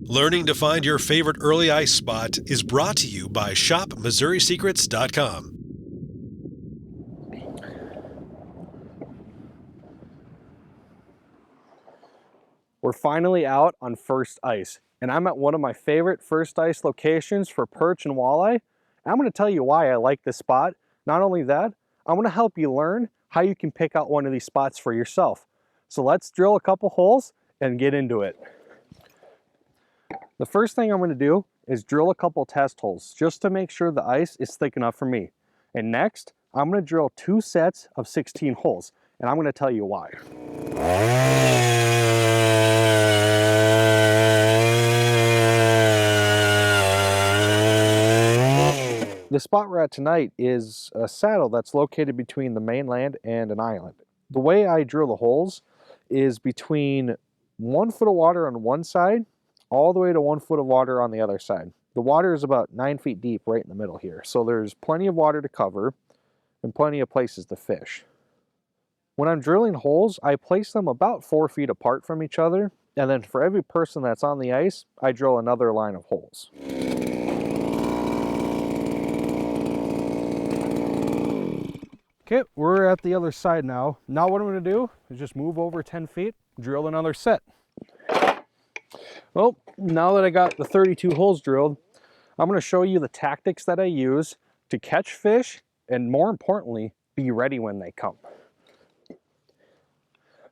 Learning to find your favorite early ice spot is brought to you by ShopMissouriSecrets.com. We're finally out on first ice, and I'm at one of my favorite first ice locations for perch and walleye. I'm going to tell you why I like this spot. Not only that, I'm going to help you learn how you can pick out one of these spots for yourself. So let's drill a couple holes and get into it. The first thing I'm going to do is drill a couple test holes just to make sure the ice is thick enough for me. And next, I'm going to drill 2 sets of 16 holes, and I'm going to tell you why. The spot we're at tonight is a saddle that's located between the mainland and an island. The way I drill the holes is between 1 foot of water on one side, all the way to 1 foot of water on the other side. The water is about 9 feet deep right in the middle here, so there's plenty of water to cover and plenty of places to fish. When I'm drilling holes, I place them about 4 feet apart from each other, and then for every person that's on the ice, I drill another line of holes. Okay, we're at the other side now. Now what I'm going to do is just move over 10 feet, drill another set. Well, now that I got the 32 holes drilled, I'm going to show you the tactics that I use to catch fish and, more importantly, be ready when they come.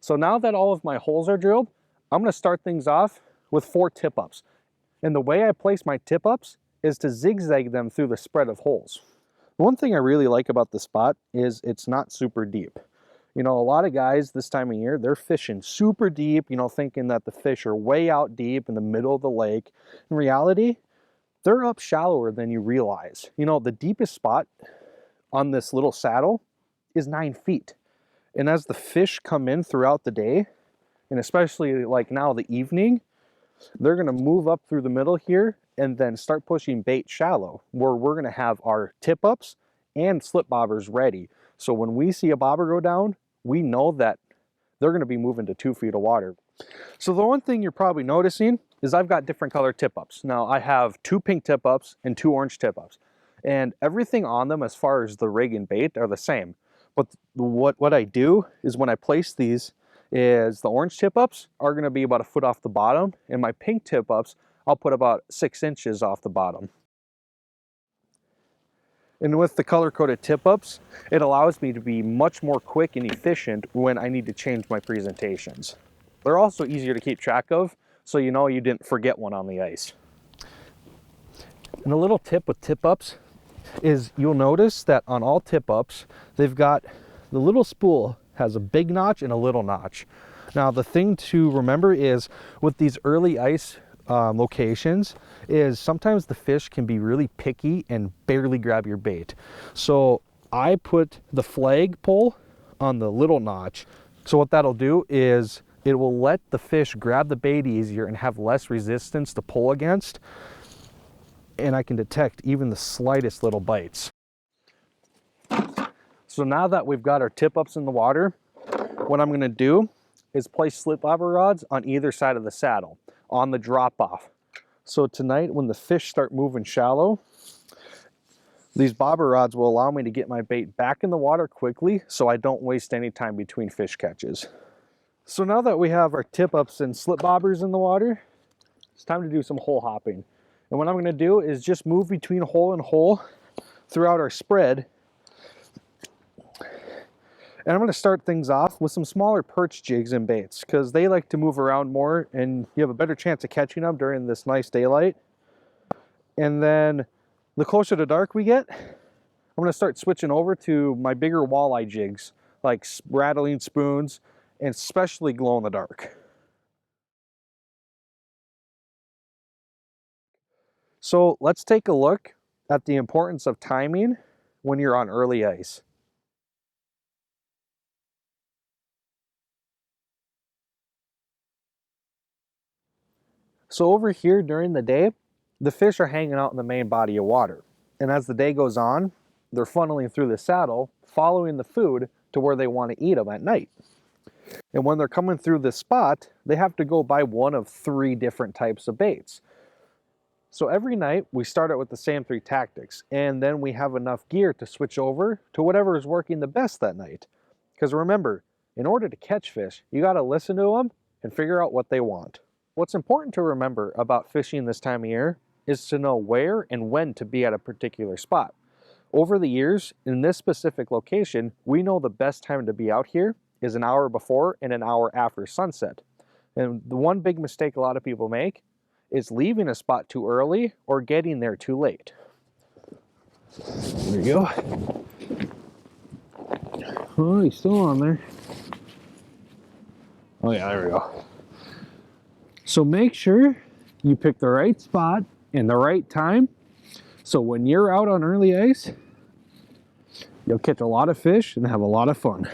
So now that all of my holes are drilled, I'm going to start things off with 4 tip-ups. And the way I place my tip-ups is to zigzag them through the spread of holes. One thing I really like about this spot is it's not super deep. You know, a lot of guys this time of year, they're fishing super deep, you know, thinking that the fish are way out deep in the middle of the lake. In reality, they're up shallower than you realize. You know, the deepest spot on this little saddle is 9 feet. And as the fish come in throughout the day, and especially like now the evening, they're going to move up through the middle here and then start pushing bait shallow, where we're going to have our tip-ups and slip bobbers ready. So when we see a bobber go down, we know that they're going to be moving to 2 feet of water. So the one thing you're probably noticing is I've got different color tip-ups. Now I have 2 pink tip-ups and 2 orange tip-ups, and everything on them as far as the rig and bait are the same. But what I do is when I place these is the orange tip-ups are going to be about 1 foot off the bottom, and my pink tip-ups I'll put about 6 inches off the bottom. And with the color-coded tip-ups, it allows me to be much more quick and efficient when I need to change my presentations. They're also easier to keep track of, so you know you didn't forget one on the ice. And a little tip with tip-ups is you'll notice that on all tip-ups, they've got the little spool has a big notch and a little notch. Now the thing to remember is with these early ice locations is sometimes the fish can be really picky and barely grab your bait. So I put the flag pole on the little notch. So what that'll do is it will let the fish grab the bait easier and have less resistance to pull against. And I can detect even the slightest little bites. So now that we've got our tip-ups in the water, what I'm going to do is place slip bobber rods on either side of the saddle on the drop-off. So tonight when the fish start moving shallow, these bobber rods will allow me to get my bait back in the water quickly so I don't waste any time between fish catches. So now that we have our tip-ups and slip bobbers in the water, it's time to do some hole hopping. And what I'm going to do is just move between hole and hole throughout our spread. And I'm going to start things off with some smaller perch jigs and baits because they like to move around more and you have a better chance of catching them during this nice daylight. And then the closer to dark we get, I'm going to start switching over to my bigger walleye jigs like rattling spoons and especially glow in the dark. So let's take a look at the importance of timing when you're on early ice. So over here during the day, the fish are hanging out in the main body of water. And as the day goes on, they're funneling through the saddle, following the food to where they want to eat them at night. And when they're coming through this spot, they have to go by one of 3 different types of baits. So every night we start out with the same 3 tactics, and then we have enough gear to switch over to whatever is working the best that night. Because remember, in order to catch fish, you got to listen to them and figure out what they want. What's important to remember about fishing this time of year is to know where and when to be at a particular spot. Over the years, in this specific location, we know the best time to be out here is an hour before and an hour after sunset. And the one big mistake a lot of people make is leaving a spot too early or getting there too late. There you go. Oh, he's still on there. Oh yeah, there we go. So make sure you pick the right spot and the right time, so when you're out on early ice, you'll catch a lot of fish and have a lot of fun.